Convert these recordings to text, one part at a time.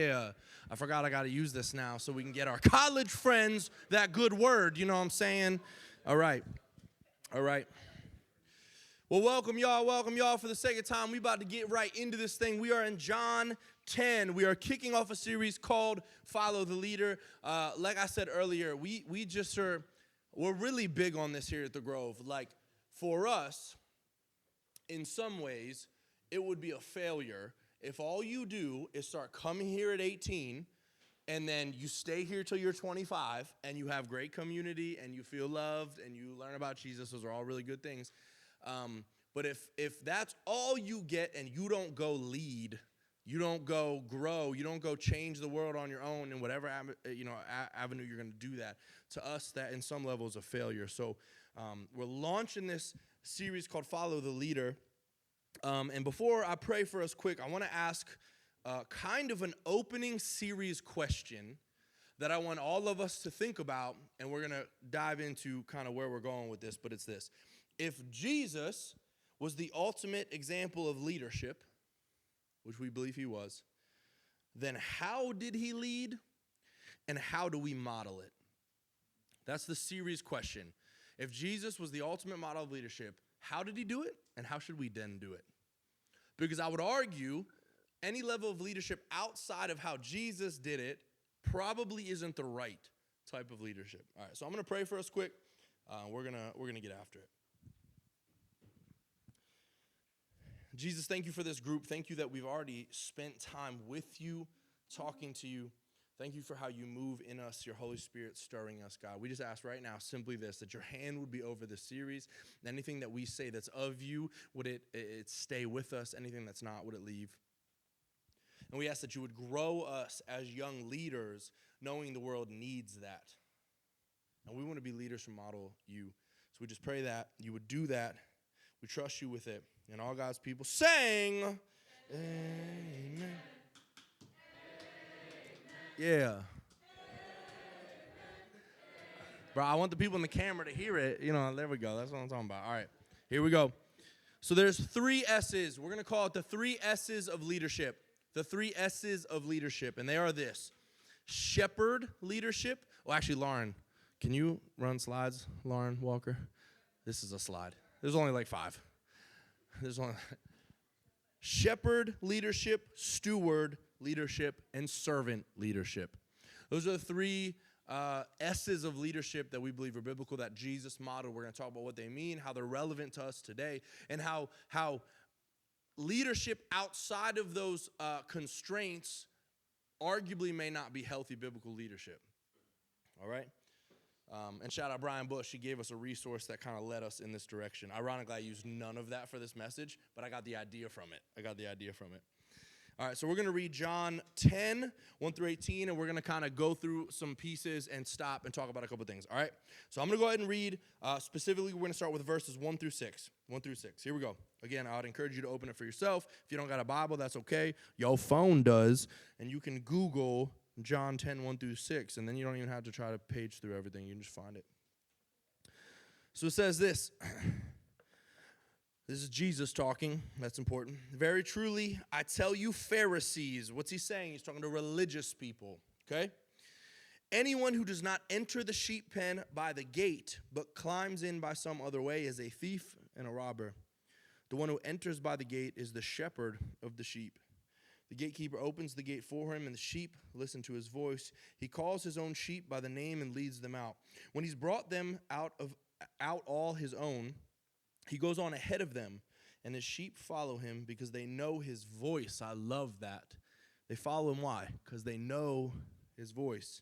Yeah, I forgot I got to use this now so we can get our college friends that good word. You know what I'm saying? All right. All right. Well, welcome y'all. Welcome y'all for the second time. We about to get right into this thing. We are in John 10. We are kicking off a series called Follow the Leader. Like I said earlier, we're really big on this here at the Grove. Like for us, in some ways, it would be a failure if all you do is start coming here at 18 and then you stay here till you're 25 and you have great community and you feel loved and you learn about Jesus. Those are all really good things. But if that's all you get and you don't go lead, you don't go grow, you don't go change the world on your own in whatever avenue you're going to do that, to us that in some level is a failure. So we're launching this series called Follow the Leader. And before I pray for us quick, I want to ask kind of an opening series question that I want all of us to think about, and we're going to dive into kind of where we're going with this, but it's this. If Jesus was the ultimate example of leadership, which we believe he was, then how did he lead, and how do we model it? That's the series question. If Jesus was the ultimate model of leadership, how did he do it, and how should we then do it? Because I would argue any level of leadership outside of how Jesus did it probably isn't the right type of leadership. All right, so I'm going to pray for us quick. We're gonna get after it. Jesus, thank you for this group. Thank you that we've already spent time with you, talking to you. Thank you for how you move in us, your Holy Spirit stirring us, God. We just ask right now simply this, that your hand would be over this series. Anything that we say that's of you, would it stay with us? Anything that's not, would it leave? And we ask that you would grow us as young leaders, knowing the world needs that. And we want to be leaders who model you. So we just pray that you would do that. We trust you with it. And all God's people sang, amen. Yeah. Bro, I want the people in the camera to hear it. You know, there we go. That's what I'm talking about. All right, here we go. So there's 3 S's. We're going to call it the 3 S's of leadership. The 3 S's of leadership. And they are this. Shepherd leadership. Well, actually, Lauren, can you run slides, Lauren Walker? This is a slide. There's only like 5. There's only shepherd leadership, steward leadership, and servant leadership. Those are the 3 S's of leadership that we believe are biblical, that Jesus modeled. We're going to talk about what they mean, how they're relevant to us today, and how leadership outside of those constraints arguably may not be healthy biblical leadership. All right? And shout out Brian Bush. He gave us a resource that kind of led us in this direction. Ironically, I used none of that for this message, but I got the idea from it. All right, so we're going to read John 10, 1 through 18, and we're going to kind of go through some pieces and stop and talk about a couple things, all right? So I'm going to go ahead and read. Specifically, we're going to start with verses 1 through 6. 1 through 6. Here we go. Again, I would encourage you to open it for yourself. If you don't got a Bible, that's okay. Your phone does, and you can Google John 10, 1 through 6, and then you don't even have to try to page through everything. You can just find it. So it says this. This is Jesus talking. That's important. Very truly, I tell you, Pharisees. What's he saying? He's talking to religious people, okay? Anyone who does not enter the sheep pen by the gate, but climbs in by some other way, is a thief and a robber. The one who enters by the gate is the shepherd of the sheep. The gatekeeper opens the gate for him, and the sheep listen to his voice. He calls his own sheep by the name and leads them out. When he's brought them out all his own, he goes on ahead of them, and his sheep follow him because they know his voice. I love that. They follow him. Why? Because they know his voice.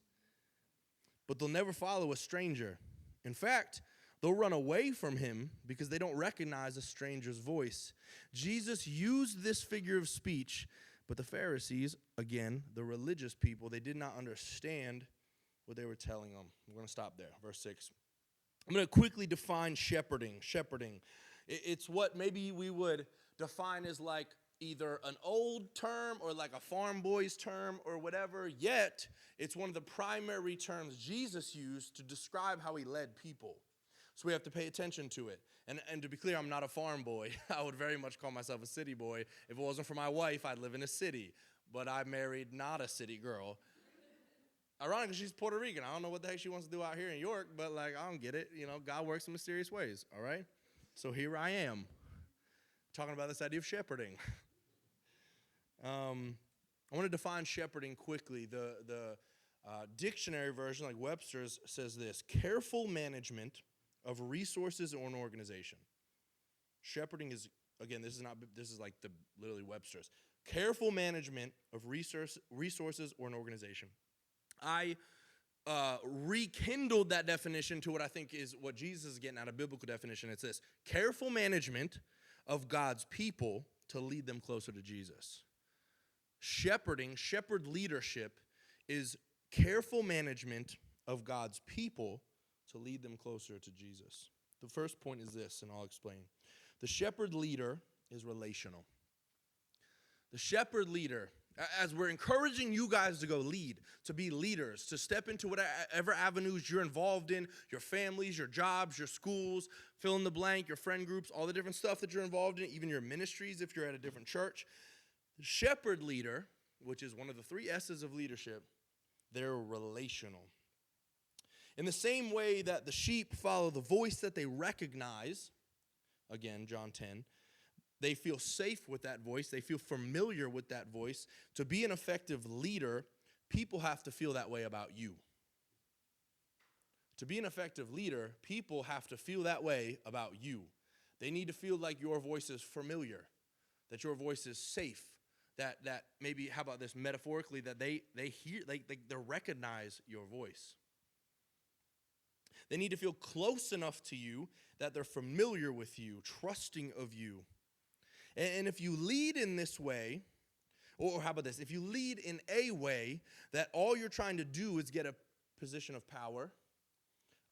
But they'll never follow a stranger. In fact, they'll run away from him because they don't recognize a stranger's voice. Jesus used this figure of speech, but the Pharisees, again, the religious people, they did not understand what they were telling them. We're going to stop there. Verse 6. I'm going to quickly define shepherding. Shepherding. It's what maybe we would define as like either an old term or like a farm boy's term or whatever, yet it's one of the primary terms Jesus used to describe how he led people. So we have to pay attention to it. And to be clear, I'm not a farm boy. I would very much call myself a city boy. If it wasn't for my wife, I'd live in a city. but I married not a city girl. Ironically, she's Puerto Rican. I don't know what the heck she wants to do out here in York, but like, I don't get it. You know, God works in mysterious ways, all right? So here I am, talking about this idea of shepherding. I want to define shepherding quickly. The dictionary version, like Webster's, says this: careful management of resources or an organization. Shepherding is, again, this is like the literally Webster's. Careful management of resources or an organization. I rekindled that definition to what I think is what Jesus is getting at, a biblical definition. It's this: careful management of God's people to lead them closer to Jesus. Shepherd leadership is careful management of God's people to lead them closer to Jesus. The first point is this, and I'll explain. The shepherd leader is relational. The shepherd leader, as we're encouraging you guys to go lead, to be leaders, to step into whatever avenues you're involved in, your families, your jobs, your schools, fill in the blank, your friend groups, all the different stuff that you're involved in, even your ministries if you're at a different church. The shepherd leader, which is one of the 3 S's of leadership, they're relational. In the same way that the sheep follow the voice that they recognize, again, John 10, they feel safe with that voice. They feel familiar with that voice. To be an effective leader, people have to feel that way about you. To be an effective leader, people have to feel that way about you. They need to feel like your voice is familiar, that your voice is safe, that maybe, how about this, metaphorically, that they hear, they recognize your voice. They need to feel close enough to you that they're familiar with you, trusting of you. And if you lead in this way, or how about this, if you lead in a way that all you're trying to do is get a position of power,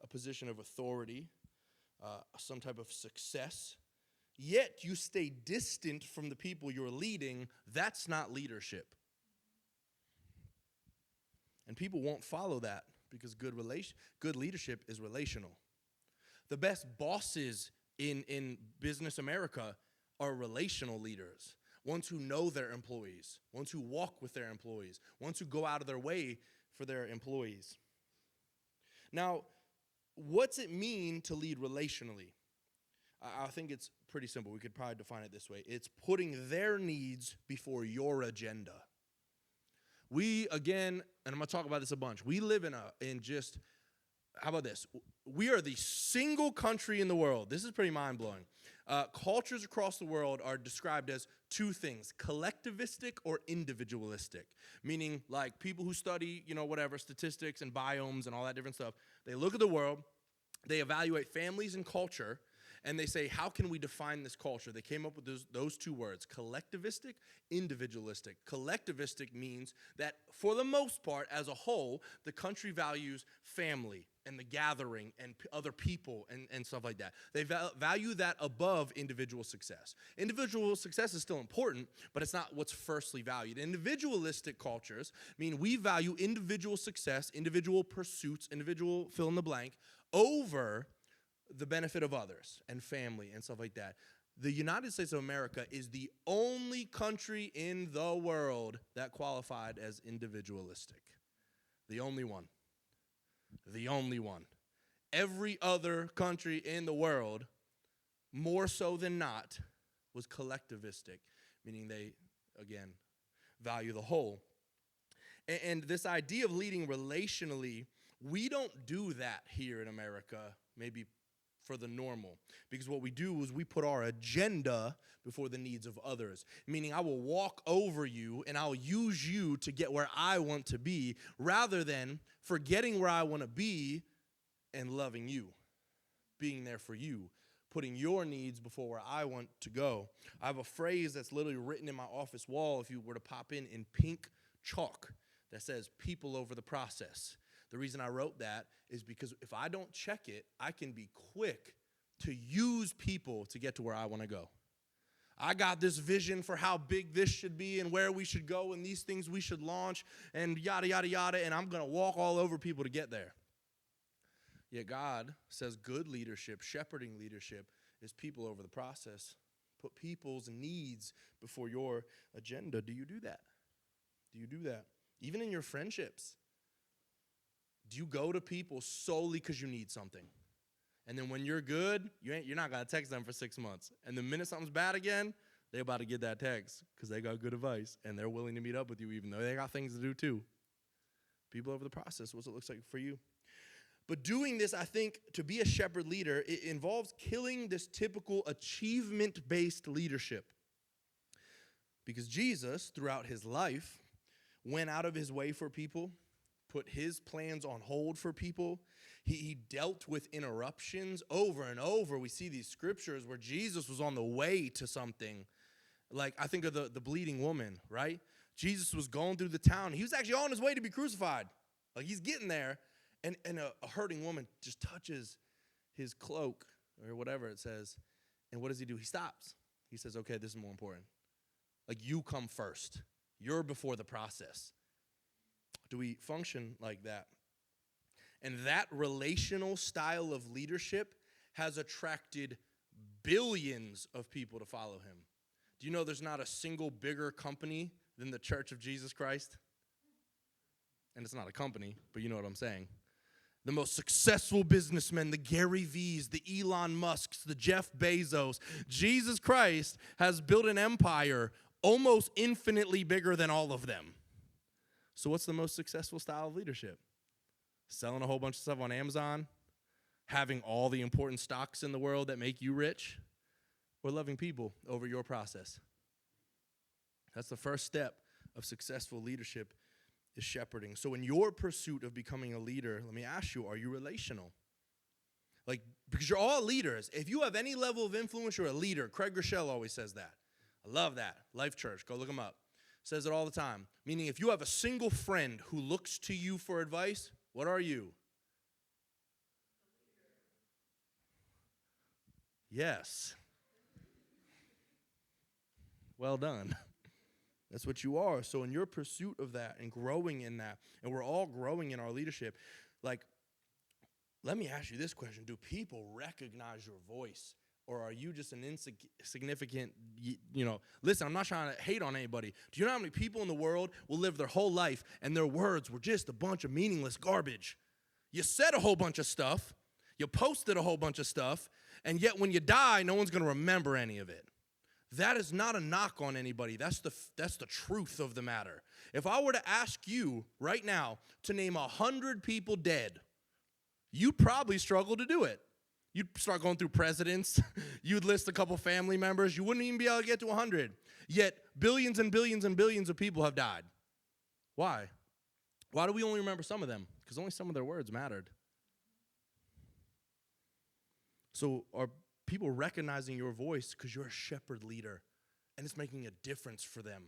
a position of authority, some type of success, yet you stay distant from the people you're leading, that's not leadership. And people won't follow that because good leadership is relational. The best bosses in business America are relational leaders, ones who know their employees, ones who walk with their employees, ones who go out of their way for their employees. Now, what's it mean to lead relationally? I think it's pretty simple. We could probably define it this way. It's putting their needs before your agenda. We, again, and I'm going to talk about this a bunch, we live how about this? We are the single country in the world. This is pretty mind-blowing. Cultures across the world are described as 2 things, collectivistic or individualistic, meaning like people who study, statistics and biomes and all that different stuff. They look at the world, they evaluate families and culture, and they say, how can we define this culture? They came up with those 2 words, collectivistic, individualistic. Collectivistic means that for the most part, as a whole, the country values family and the gathering and other people and stuff like that. They value that above individual success. Individual success is still important, but it's not what's firstly valued. Individualistic cultures mean we value individual success, individual pursuits, individual fill in the blank, over the benefit of others and family and stuff like that. The United States of America is the only country in the world that qualified as individualistic. The only one. The only one. Every other country in the world, more so than not, was collectivistic, meaning they, again, value the whole. And this idea of leading relationally, we don't do that here in America, maybe for the normal. Because what we do is we put our agenda before the needs of others. Meaning I will walk over you and I'll use you to get where I want to be, rather than forgetting where I want to be and loving you, being there for you, putting your needs before where I want to go. I have a phrase that's literally written in my office wall, if you were to pop in pink chalk, that says people over the process. The reason I wrote that is because if I don't check it, I can be quick to use people to get to where I want to go. I got this vision for how big this should be and where we should go and these things we should launch and yada, yada, yada, and I'm going to walk all over people to get there. Yet God says good leadership, shepherding leadership, is people over the process. Put people's needs before your agenda. Do you do that? Do you do that? Even in your friendships. Do you go to people solely because you need something? And then when you're good, you're not going to text them for 6 months. And the minute something's bad again, they're about to get that text because they got good advice, and they're willing to meet up with you even though they got things to do too. People over the process, what's it looks like for you. But doing this, I think, to be a shepherd leader, it involves killing this typical achievement-based leadership. Because Jesus, throughout his life, went out of his way for people, put his plans on hold for people. He dealt with interruptions over and over. We see these scriptures where Jesus was on the way to something. Like, I think of the bleeding woman, right? Jesus was going through the town. He was actually on his way to be crucified. Like, he's getting there, and a hurting woman just touches his cloak or whatever it says. And what does he do? He stops. He says, okay, this is more important. Like, you come first. You're before the process. Do we function like that? And that relational style of leadership has attracted billions of people to follow him. Do you know there's not a single bigger company than the Church of Jesus Christ? And it's not a company, but you know what I'm saying. The most successful businessmen, the Gary V's, the Elon Musks, the Jeff Bezos. Jesus Christ has built an empire almost infinitely bigger than all of them. So what's the most successful style of leadership? Selling a whole bunch of stuff on Amazon? Having all the important stocks in the world that make you rich? Or loving people over your process? That's the first step of successful leadership, is shepherding. So in your pursuit of becoming a leader, let me ask you, are you relational? Like, because you're all leaders. If you have any level of influence, you're a leader. Craig Rochelle always says that. I love that. Life Church, go look him up. Says it all the time. Meaning if you have a single friend who looks to you for advice, what are you? Yes. Well done. That's what you are. So in your pursuit of that and growing in that, and we're all growing in our leadership, like, let me ask you this question. Do people recognize your voice? Or are you just an insignificant, listen, I'm not trying to hate on anybody. Do you know how many people in the world will live their whole life and their words were just a bunch of meaningless garbage? You said a whole bunch of stuff, you posted a whole bunch of stuff, and yet when you die, no one's going to remember any of it. That is not a knock on anybody. That's the truth of the matter. If I were to ask you right now to name 100 people dead, you'd probably struggle to do it. You'd start going through presidents. You'd list a couple family members. You wouldn't even be able to get to 100. Yet billions and billions and billions of people have died. Why? Why do we only remember some of them? Because only some of their words mattered. So are people recognizing your voice because you're a shepherd leader and it's making a difference for them?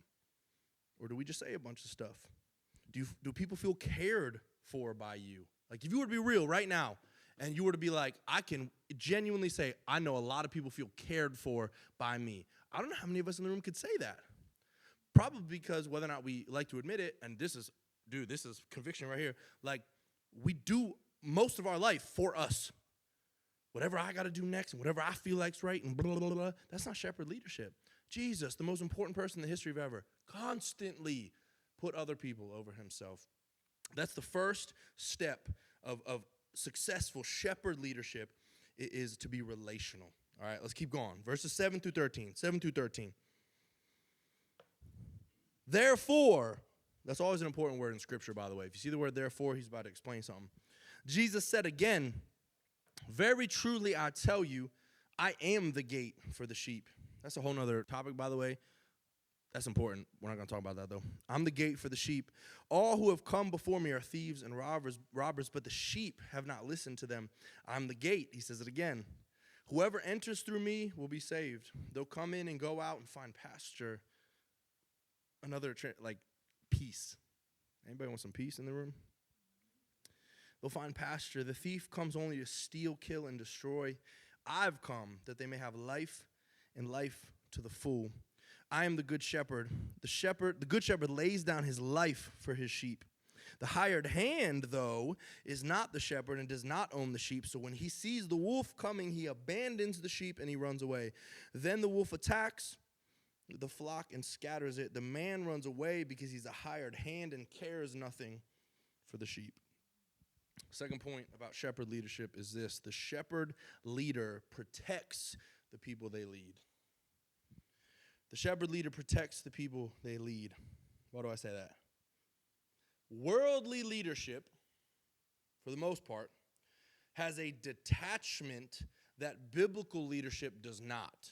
Or do we just say a bunch of stuff? Do people feel cared for by you? Like, if you were to be real right now, and you were to be like, I can genuinely say, I know a lot of people feel cared for by me. I don't know how many of us in the room could say that. Probably because whether or not we like to admit it, and this is conviction right here, like, we do most of our life for us. Whatever I got to do next and whatever I feel like's right and blah, blah, blah, blah, that's not shepherd leadership. Jesus, the most important person in the history of ever, constantly put other people over himself. That's the first step of successful shepherd leadership, is to be relational. All right, let's keep going. Verses 7 through 13. Therefore, that's always an important word in Scripture, by the way. If you see the word therefore, he's about to explain something. Jesus said again, very truly I tell you, I am the gate for the sheep. That's a whole nother topic, by the way. That's important. We're not going to talk about that, though. I'm the gate for the sheep. All who have come before me are thieves and robbers, but the sheep have not listened to them. I'm the gate. He says it again. Whoever enters through me will be saved. They'll come in and go out and find pasture. Peace. Anybody want some peace in the room? They'll find pasture. The thief comes only to steal, kill, and destroy. I've come that they may have life and life to the full. I am the good shepherd. The good shepherd lays down his life for his sheep. The hired hand, though, is not the shepherd and does not own the sheep. So when he sees the wolf coming, he abandons the sheep and he runs away. Then the wolf attacks the flock and scatters it. The man runs away because he's a hired hand and cares nothing for the sheep. Second point about shepherd leadership is this: the shepherd leader protects the people they lead. The shepherd leader protects the people they lead. Why do I say that? Worldly leadership, for the most part, has a detachment that biblical leadership does not.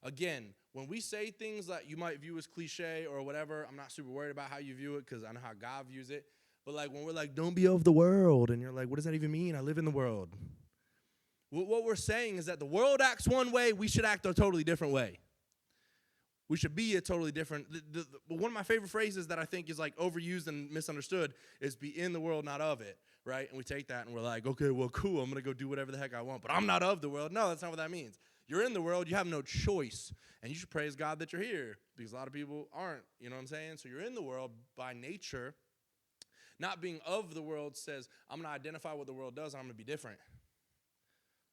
Again, when we say things that you might view as cliche or whatever, I'm not super worried about how you view it because I know how God views it. But like when we're like, don't be of the world, and you're like, what does that even mean? I live in the world. What we're saying is that the world acts one way, we should act a totally different way. We should be a totally different. One of my favorite phrases that I think is like overused and misunderstood is be in the world, not of it, right? And we take that and we're like, okay, well, cool, I'm going to go do whatever the heck I want, but I'm not of the world. No, that's not what that means. You're in the world, you have no choice, and you should praise God that you're here because a lot of people aren't, you know what I'm saying? So you're in the world by nature. Not being of the world says, I'm going to identify what the world does and I'm going to be different.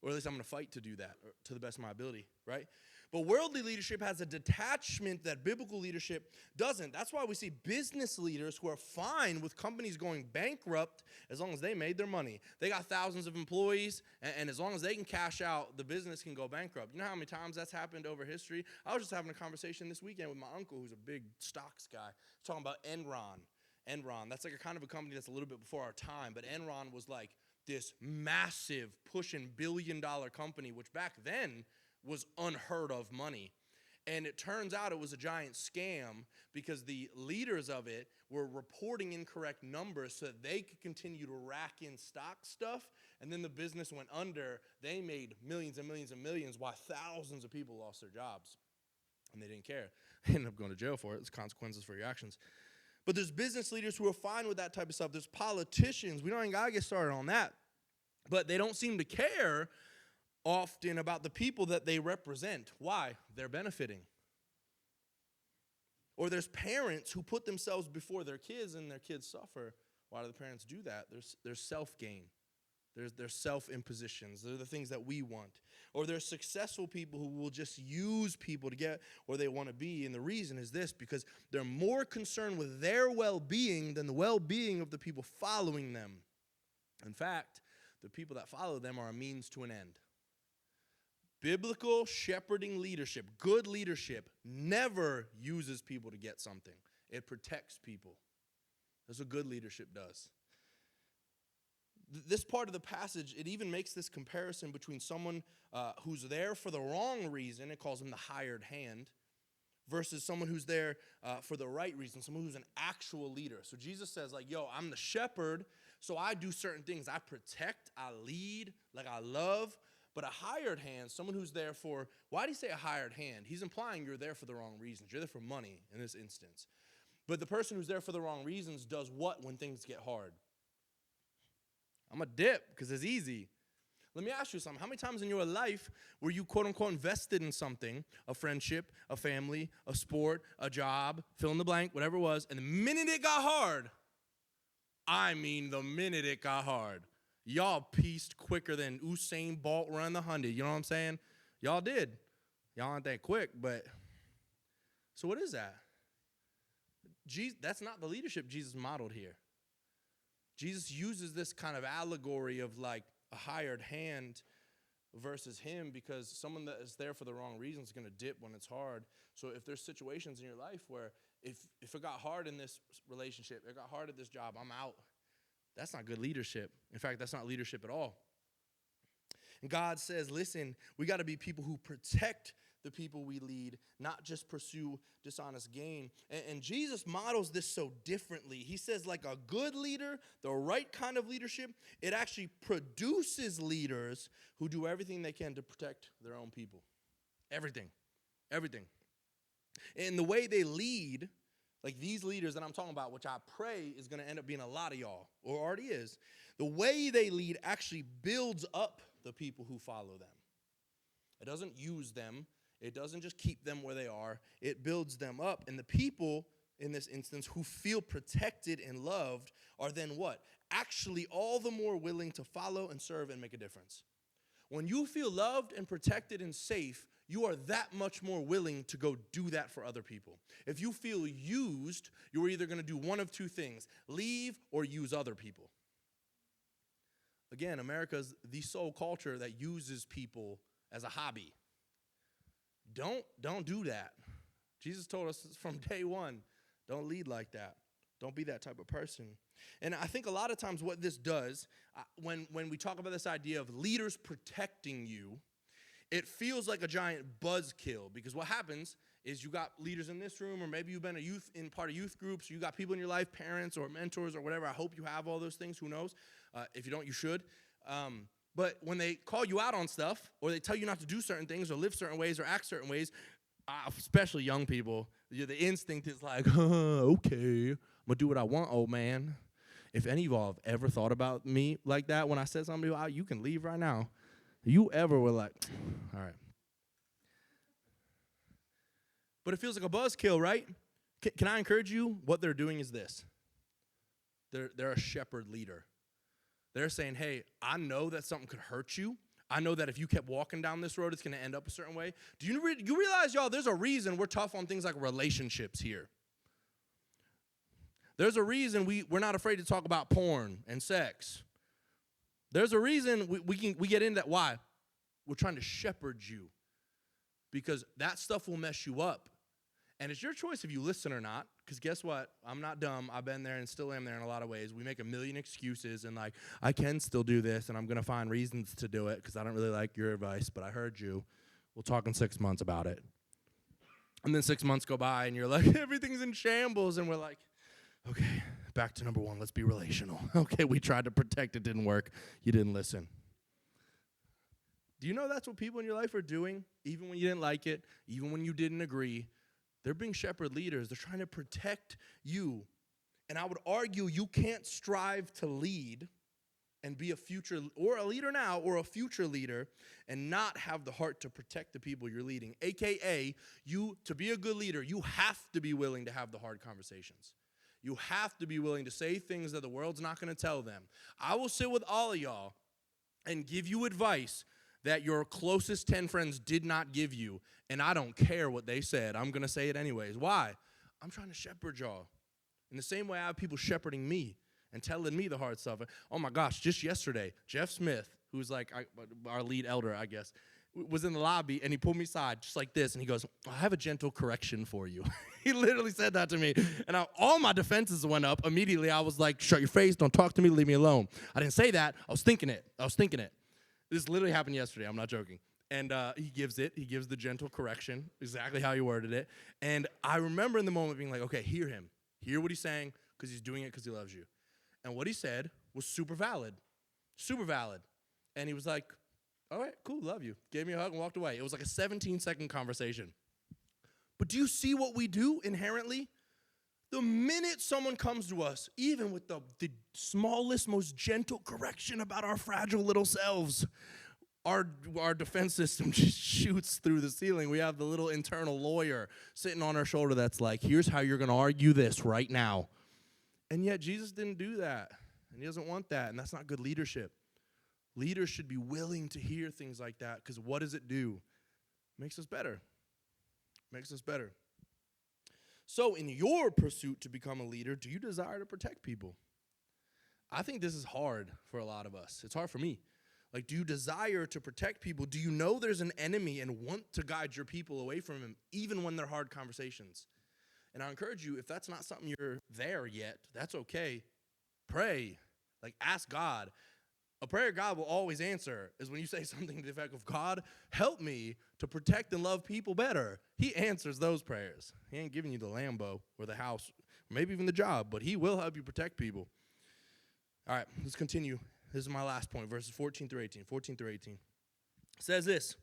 Or at least I'm going to fight to do that to the best of my ability, right? But worldly leadership has a detachment that biblical leadership doesn't. That's why we see business leaders who are fine with companies going bankrupt as long as they made their money. They got thousands of employees, and as long as they can cash out, the business can go bankrupt. You know how many times that's happened over history? I was just having a conversation this weekend with my uncle, who's a big stocks guy, talking about Enron. Enron, that's like a kind of a company that's a little bit before our time, but Enron was like this massive pushing billion-dollar company, which back then was unheard of money. And it turns out it was a giant scam because the leaders of it were reporting incorrect numbers so that they could continue to rack in stock stuff, and then the business went under. They made millions and millions and millions while thousands of people lost their jobs, and they didn't care. They ended up going to jail for it. It's consequences for your actions. But there's business leaders who are fine with that type of stuff. There's politicians. We don't even got to get started on that. But they don't seem to care often about the people that they represent. Why? They're benefiting. Or there's parents who put themselves before their kids and their kids suffer. Why do the parents do that? There's self-gain. There's self-impositions. They're the things that we want. Or there's successful people who will just use people to get where they want to be. And the reason is this: because they're more concerned with their well-being than the well-being of the people following them. In fact, the people that follow them are a means to an end. Biblical shepherding leadership, good leadership, never uses people to get something. It protects people. That's what good leadership does. This part of the passage, it even makes this comparison between someone who's there for the wrong reason, it calls him the hired hand, versus someone who's there for the right reason, someone who's an actual leader. So Jesus says, like, yo, I'm the shepherd, so I do certain things. I protect, I lead, like I love. But a hired hand, someone who's there for, why do you say a hired hand? He's implying you're there for the wrong reasons. You're there for money in this instance. But the person who's there for the wrong reasons does what when things get hard? I'm a dip because it's easy. Let me ask you something. How many times in your life were you, quote unquote, invested in something, a friendship, a family, a sport, a job, fill in the blank, whatever it was, and the minute it got hard, I mean the minute it got hard, y'all pieced quicker than Usain Bolt run the 100. You know what I'm saying? Y'all did. Y'all aren't that quick, but so what is that? That's not the leadership Jesus modeled here. Jesus uses this kind of allegory of like a hired hand versus him because someone that is there for the wrong reason is going to dip when it's hard. So if there's situations in your life where if it got hard in this relationship, it got hard at this job, I'm out. That's not good leadership. In fact, that's not leadership at all. And God says, listen, we got to be people who protect the people we lead, not just pursue dishonest gain. And Jesus models this so differently. He says like a good leader, the right kind of leadership, it actually produces leaders who do everything they can to protect their own people. Everything. And the way they lead, like these leaders that I'm talking about, which I pray is going to end up being a lot of y'all, or already is, the way they lead actually builds up the people who follow them. It doesn't use them. It doesn't just keep them where they are. It builds them up. And the people, in this instance, who feel protected and loved are then what? Actually all the more willing to follow and serve and make a difference. When you feel loved and protected and safe, you are that much more willing to go do that for other people. If you feel used, you're either going to do one of two things: leave or use other people. Again, America's the sole culture that uses people as a hobby. Don't do that. Jesus told us from day one, don't lead like that. Don't be that type of person. And I think a lot of times what this does, when we talk about this idea of leaders protecting you, it feels like a giant buzzkill, because what happens is you got leaders in this room, or maybe you've been part of youth groups, or you got people in your life, parents or mentors or whatever. I hope you have all those things. Who knows? If you don't, you should. But when they call you out on stuff, or they tell you not to do certain things, or live certain ways, or act certain ways, especially young people, the instinct is like, okay, I'm going to do what I want, old man. If any of y'all have ever thought about me like that when I said something to you, you can leave right now. You ever were like, all right. But it feels like a buzzkill, right? Can I encourage you? What they're doing is this. They're a shepherd leader. They're saying, hey, I know that something could hurt you. I know that if you kept walking down this road, it's going to end up a certain way. Do you realize, y'all, there's a reason we're tough on things like relationships here. There's a reason we're not afraid to talk about porn and sex. There's a reason we get into that. Why? We're trying to shepherd you, because that stuff will mess you up. And it's your choice if you listen or not, because guess what? I'm not dumb. I've been there and still am there in a lot of ways. We make a million excuses and like, I can still do this, and I'm going to find reasons to do it because I don't really like your advice, but I heard you. We'll talk in 6 months about it. And then 6 months go by and you're like, everything's in shambles. And we're like, okay, back to number one. Let's be relational. Okay, we tried to protect. It didn't work. You didn't listen. Do you know that's what people in your life are doing? Even when you didn't like it, even when you didn't agree, they're being shepherd leaders. They're trying to protect you. And I would argue you can't strive to lead and be a future, or a leader now, or a future leader, and not have the heart to protect the people you're leading. AKA, to be a good leader, you have to be willing to have the hard conversations. You have to be willing to say things that the world's not going to tell them. I will sit with all of y'all and give you advice that your closest 10 friends did not give you, and I don't care what they said. I'm going to say it anyways. Why? I'm trying to shepherd y'all. In the same way I have people shepherding me and telling me the hard stuff. Oh my gosh, just yesterday, Jeff Smith, who's like our lead elder, I guess, was in the lobby, and he pulled me aside just like this, and he goes, I have a gentle correction for you. He literally said that to me, and all my defenses went up. Immediately, I was like, shut your face, don't talk to me, leave me alone. I didn't say that. I was thinking it. This literally happened yesterday. I'm not joking. And he gives the gentle correction, exactly how he worded it. And I remember in the moment being like, okay, hear him. Hear what he's saying, because he's doing it because he loves you. And what he said was super valid. Super valid. And he was like, all right, cool, love you. Gave me a hug and walked away. It was like a 17-second conversation. But do you see what we do inherently? The minute someone comes to us, even with the smallest, most gentle correction about our fragile little selves, our defense system just shoots through the ceiling. We have the little internal lawyer sitting on our shoulder that's like, here's how you're going to argue this right now. And yet Jesus didn't do that, and he doesn't want that, and that's not good leadership. Leaders should be willing to hear things like that, because what does it do? It makes us better. Makes us better. So in your pursuit to become a leader, do you desire to protect people? I think this is hard for a lot of us. It's hard for me. Like, do you desire to protect people? Do you know there's an enemy and want to guide your people away from him, even when they're hard conversations? And I encourage you, if that's not something you're there yet, that's okay. Pray. Like, ask God. A prayer God will always answer is when you say something to the effect of, God, help me to protect and love people better. He answers those prayers. He ain't giving you the Lambo or the house, or maybe even the job, but he will help you protect people. All right, let's continue. This is my last point, verses 14 through 18. 14 through 18. It says this,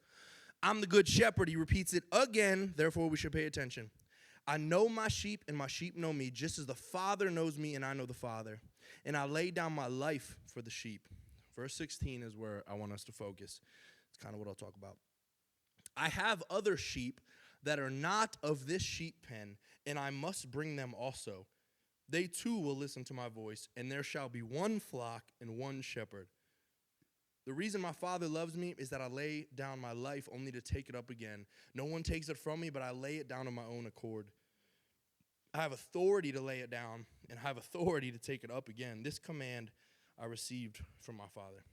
I'm the good shepherd. He repeats it again, therefore we should pay attention. I know my sheep, and my sheep know me, just as the Father knows me, and I know the Father. And I lay down my life for the sheep. Verse 16 is where I want us to focus. It's kind of what I'll talk about. I have other sheep that are not of this sheep pen, and I must bring them also. They too will listen to my voice, and there shall be one flock and one shepherd. The reason my Father loves me is that I lay down my life only to take it up again. No one takes it from me, but I lay it down on my own accord. I have authority to lay it down, and I have authority to take it up again. This command I received from my Father.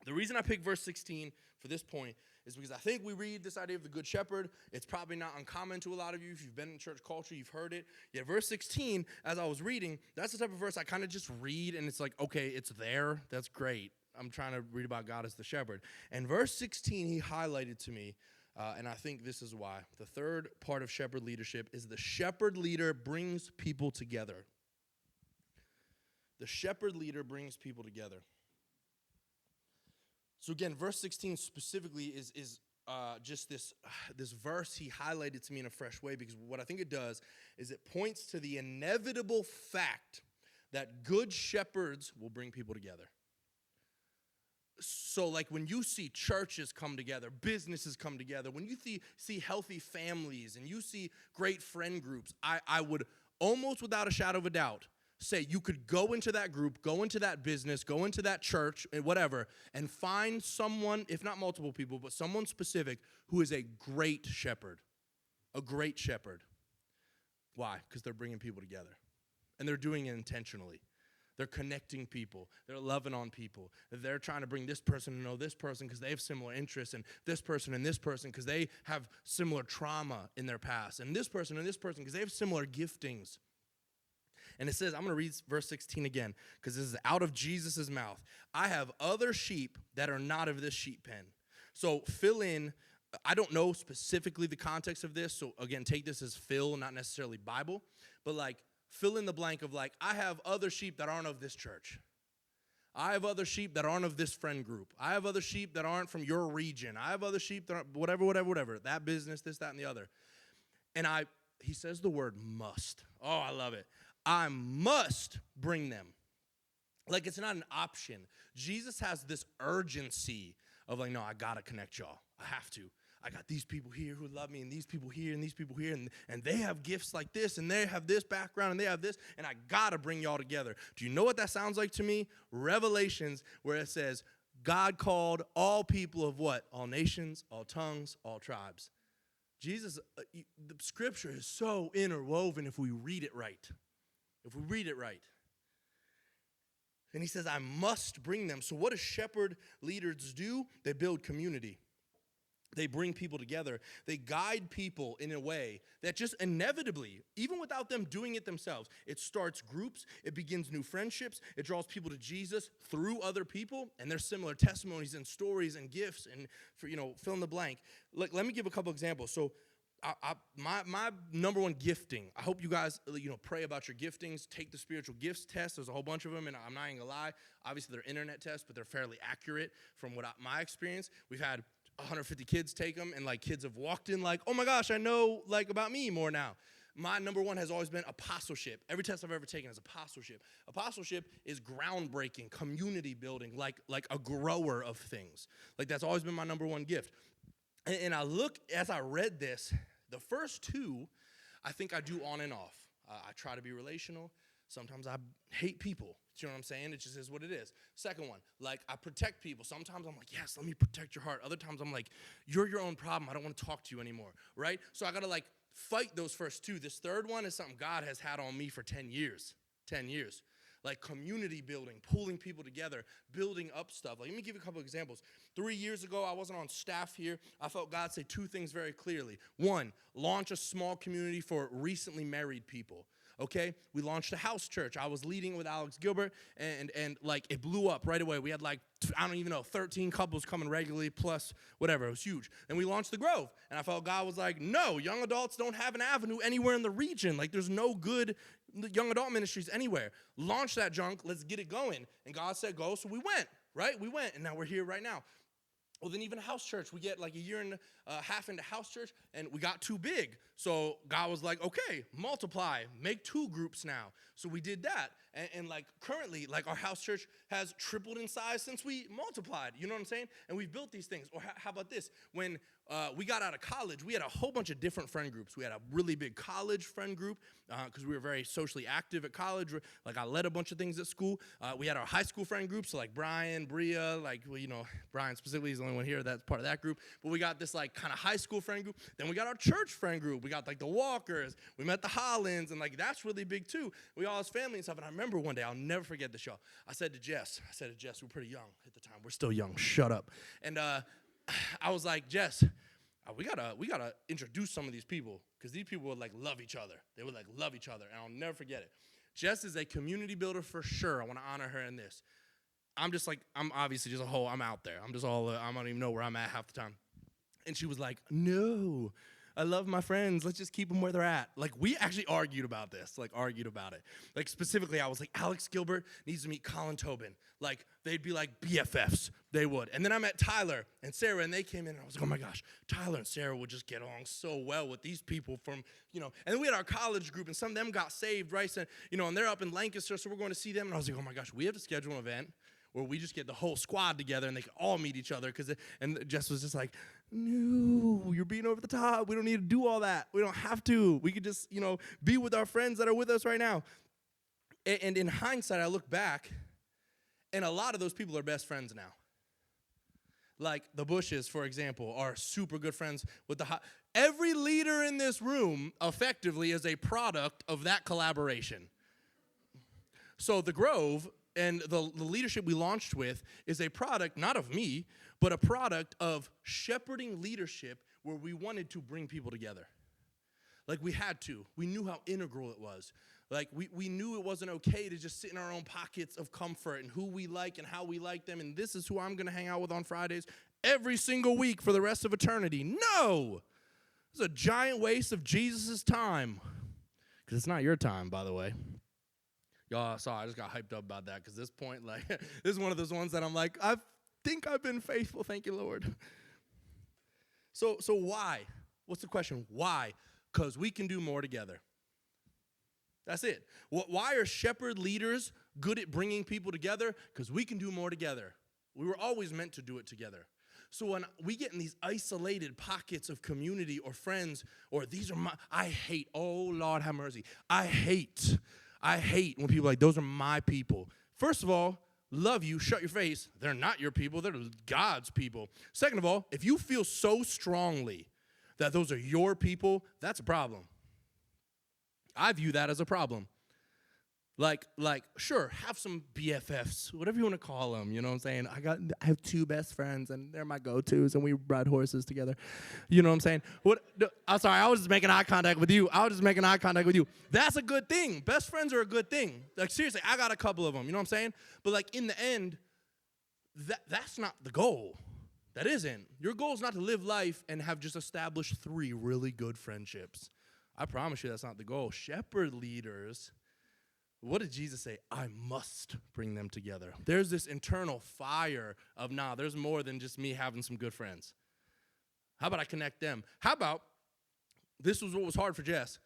The reason I picked verse 16 for this point is because I think we read this idea of the Good Shepherd. It's probably not uncommon to a lot of you. If you've been in church culture, you've heard it. Yeah, verse 16, as I was reading, that's the type of verse I kind of just read, and it's like, okay, it's there. That's great. I'm trying to read about God as the shepherd. And verse 16, he highlighted to me, and I think this is why. The third part of shepherd leadership is the shepherd leader brings people together. The shepherd leader brings people together. So again, verse 16 specifically is just this verse he highlighted to me in a fresh way, because what I think it does is it points to the inevitable fact that good shepherds will bring people together. So like when you see churches come together, businesses come together, when you see healthy families and you see great friend groups, I would almost without a shadow of a doubt say you could go into that group, go into that business, go into that church, whatever, and find someone, if not multiple people, but someone specific who is a great shepherd. A great shepherd. Why? Because they're bringing people together. And they're doing it intentionally. They're connecting people. They're loving on people. They're trying to bring this person to know this person because they have similar interests, and this person because they have similar trauma in their past, and this person because they have similar giftings. And it says, I'm going to read verse 16 again, because this is out of Jesus' mouth. I have other sheep that are not of this sheep pen. So fill in, I don't know specifically the context of this, so again, take this as fill, not necessarily Bible, but like fill in the blank of like, I have other sheep that aren't of this church. I have other sheep that aren't of this friend group. I have other sheep that aren't from your region. I have other sheep that aren't whatever, that business, this, that, and the other. And he says the word must. Oh, I love it. I must bring them. Like it's not an option. Jesus has this urgency of like, no, I got to connect y'all. I have to. I got these people here who love me, and these people here, and these people here, and they have gifts like this, and they have this background, and they have this, and I got to bring y'all together. Do you know what that sounds like to me? Revelations, where it says, God called all people of what? All nations, all tongues, all tribes. Jesus, the scripture is so interwoven if we read it right. If we read it right. And he says, I must bring them. So what do shepherd leaders do? They build community. They bring people together. They guide people in a way that just inevitably, even without them doing it themselves, it starts groups, it begins new friendships, it draws people to Jesus through other people, and there's similar testimonies and stories and gifts and, fill in the blank. Let me give a couple examples. So my number one gifting, I hope you guys, pray about your giftings, take the spiritual gifts test. There's a whole bunch of them, and I'm not even gonna lie. Obviously, they're internet tests, but they're fairly accurate from my experience. We've had 150 kids take them, and kids have walked in like, oh my gosh, I know about me more now. My number one has always been apostleship. Every test I've ever taken is apostleship. Apostleship is groundbreaking, community building, like a grower of things. That's always been my number one gift. And I look, as I read this, the first two, I think I do on and off. I try to be relational. Sometimes I hate people. You know what I'm saying? It just is what it is. Second one, I protect people. Sometimes I'm like, yes, let me protect your heart. Other times I'm like, you're your own problem. I don't want to talk to you anymore, right? So I got to fight those first two. This third one is something God has had on me for 10 years. 10 years. Community building, pulling people together, building up stuff. Let me give you a couple examples. 3 years ago, I wasn't on staff here. I felt God say two things very clearly. One, launch a small community for recently married people. Okay, we launched a house church. I was leading with Alex Gilbert, and it blew up right away. We had 13 couples coming regularly, plus whatever. It was huge. And we launched the Grove, and I felt God was like, no, young adults don't have an avenue anywhere in the region. There's no good young adult ministries anywhere. Launch that junk. Let's get it going. And God said go, so we went, right? We went, and now we're here right now. Well, then even house church, we get a year and a half into house church, and we got too big. So God was like, okay, multiply, make two groups now. So we did that. And like currently, like our house church has tripled in size since we multiplied. You know what I'm saying? And we've built these things. Or how about this? When we got out of college, we had a whole bunch of different friend groups. We had a really big college friend group because we were very socially active at college. Like I led a bunch of things at school. We had our high school friend groups, so like Brian, Bria, like, well, you know, Brian specifically is the only one here that's part of that group. But we got this like kind of high school friend group. Then we got our church friend group. We got like the Walkers. We met the Hollands, and like that's really big too. We all as family and stuff. And I remember one day, I'll never forget this, y'all. I said to Jess, we're pretty young at the time. We're still young. Shut up. And I was like, Jess, we gotta introduce some of these people because these people would like love each other. They would like love each other, and I'll never forget it. Jess is a community builder for sure. I want to honor her in this. I'm obviously just a whole, I'm out there. I'm just all, I don't even know where I'm at half the time. And she was like, no, I love my friends. Let's just keep them where they're at. Like, we actually argued about this, Like, specifically, I was like, Alex Gilbert needs to meet Colin Tobin. Like, they'd be like BFFs. They would. And then I met Tyler and Sarah, and they came in, and I was like, oh, my gosh, Tyler and Sarah would just get along so well with these people from, you know. And then we had our college group, and some of them got saved, right? So, you know, and they're up in Lancaster, so we're going to see them. And I was like, oh, my gosh, we have to schedule an event where we just get the whole squad together and they can all meet each other. And Jess was just like, no, you're being over the top. We don't need to do all that. We don't have to. We could just, you know, be with our friends that are with us right now. And in hindsight, I look back, and a lot of those people are best friends now. Like the Bushes, for example, are super good friends with every leader in this room effectively is a product of that collaboration. So the Grove and the leadership we launched with is a product, not of me, but a product of shepherding leadership where we wanted to bring people together. Like we had to. We knew how integral it was. Like we knew it wasn't okay to just sit in our own pockets of comfort and who we like and how we like them, and this is who I'm going to hang out with on Fridays every single week for the rest of eternity. No! It's a giant waste of Jesus' time. Because it's not your time, by the way. Y'all, sorry, I just got hyped up about that because this point, like, this is one of those ones that I'm like, I think I've been faithful. Thank you, Lord. So why? What's the question? Why? Because we can do more together. That's it. Why are shepherd leaders good at bringing people together? Because we can do more together. We were always meant to do it together. So when we get in these isolated pockets of community or friends, or I hate, oh, Lord have mercy. I hate when people are like, those are my people. First of all, love you, shut your face. They're not your people. They're God's people. Second of all, if you feel so strongly that those are your people, that's a problem. I view that as a problem. Like, sure, have some BFFs, whatever you want to call them, you know what I'm saying? I have two best friends, and they're my go-tos, and we ride horses together. You know what I'm saying? I'm sorry, I was just making eye contact with you. That's a good thing. Best friends are a good thing. Like, seriously, I got a couple of them, you know what I'm saying? But, like, in the end, that's not the goal. That isn't. Your goal is not to live life and have just established 3 really good friendships. I promise you that's not the goal. Shepherd leaders, what did Jesus say? I must bring them together. There's this internal fire of, there's more than just me having some good friends. How about I connect them? How about, this was what was hard for Jess,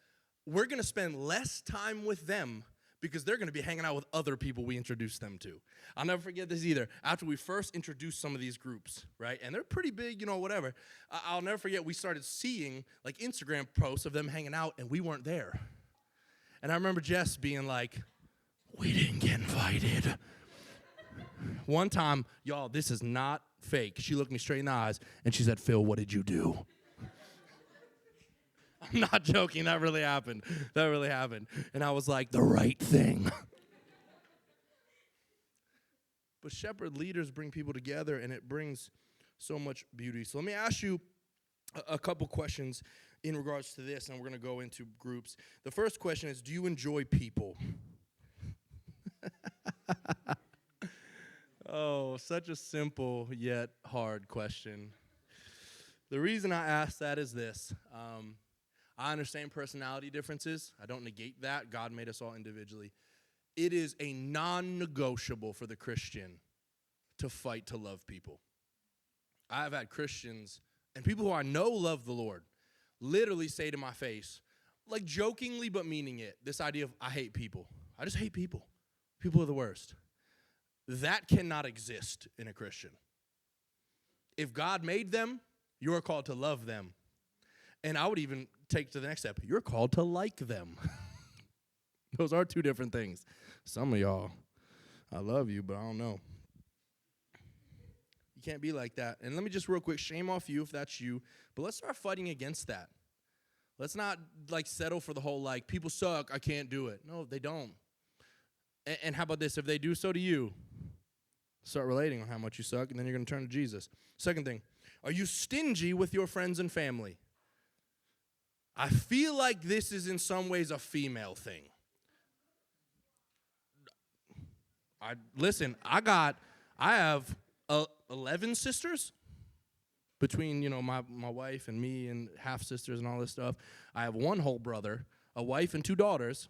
we're going to spend less time with them because they're going to be hanging out with other people we introduced them to. I'll never forget this either. After we first introduced some of these groups, right, and they're pretty big, whatever, I'll never forget we started seeing, like, Instagram posts of them hanging out, and we weren't there. And I remember Jess being like, we didn't get invited. One time, y'all, this is not fake. She looked me straight in the eyes, and she said, Phil, what did you do? I'm not joking. That really happened. And I was like, the right thing. But shepherd leaders bring people together, and it brings so much beauty. So let me ask you a couple questions in regards to this, and we're going to go into groups. The first question is, do you enjoy people? Oh, such a simple yet hard question. The reason I ask that is this. I understand personality differences. I don't negate that. God made us all individually. It is a non-negotiable for the Christian to fight to love people. I've had Christians and people who I know love the Lord literally say to my face, like jokingly but meaning it, this idea of I hate people. I just hate people. People are the worst. That cannot exist in a Christian. If God made them, you are called to love them. And I would even take to the next step. You're called to like them. Those are two different things. Some of y'all, I love you, but I don't know. You can't be like that. And let me just real quick, shame off you if that's you, but let's start fighting against that. Let's not settle for the whole people suck, I can't do it. No, they don't. And how about this? If they do so to you, start relating on how much you suck, and then you're going to turn to Jesus. Second thing, are you stingy with your friends and family? I feel like this is in some ways a female thing. I have 11 sisters between, my wife and me and half sisters and all this stuff. I have one whole brother, a wife and 2 daughters.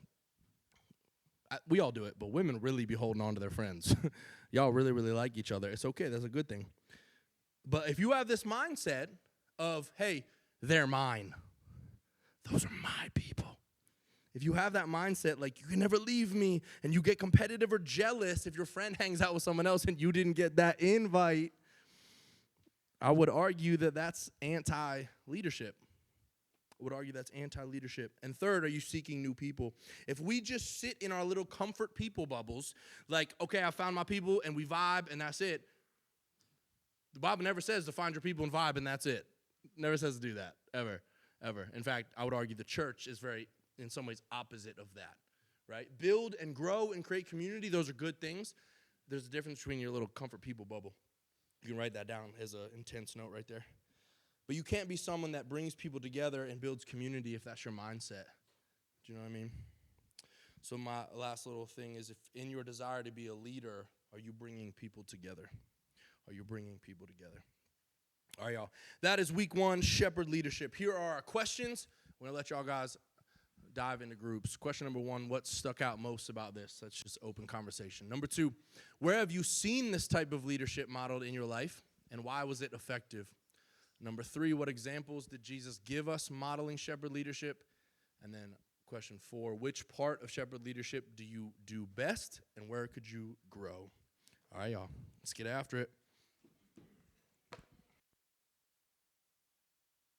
We all do it, but women really be holding on to their friends. Y'all really, really like each other. It's okay. That's a good thing. But if you have this mindset of, hey, they're mine. Those are my people. If you have that mindset, you can never leave me, and you get competitive or jealous if your friend hangs out with someone else and you didn't get that invite, I would argue that that's anti-leadership. And third, are you seeking new people? If we just sit in our little comfort people bubbles, okay, I found my people and we vibe and that's it. The Bible never says to find your people and vibe and that's it. Never says to do that, ever. In fact, I would argue the church is very, in some ways, opposite of that, right? Build and grow and create community, those are good things. There's a difference between your little comfort people bubble. You can write that down as an intense note right there. But you can't be someone that brings people together and builds community if that's your mindset. Do you know what I mean? So my last little thing is, if in your desire to be a leader, are you bringing people together? All right, y'all. That is week 1, Shepherd Leadership. Here are our questions. I'm going to let y'all guys dive into groups. Question number 1, what stuck out most about this? That's just open conversation. Number 2, where have you seen this type of leadership modeled in your life, and why was it effective? Number 3, what examples did Jesus give us modeling shepherd leadership? And then question 4, which part of shepherd leadership do you do best, and where could you grow? All right, y'all. Let's get after it.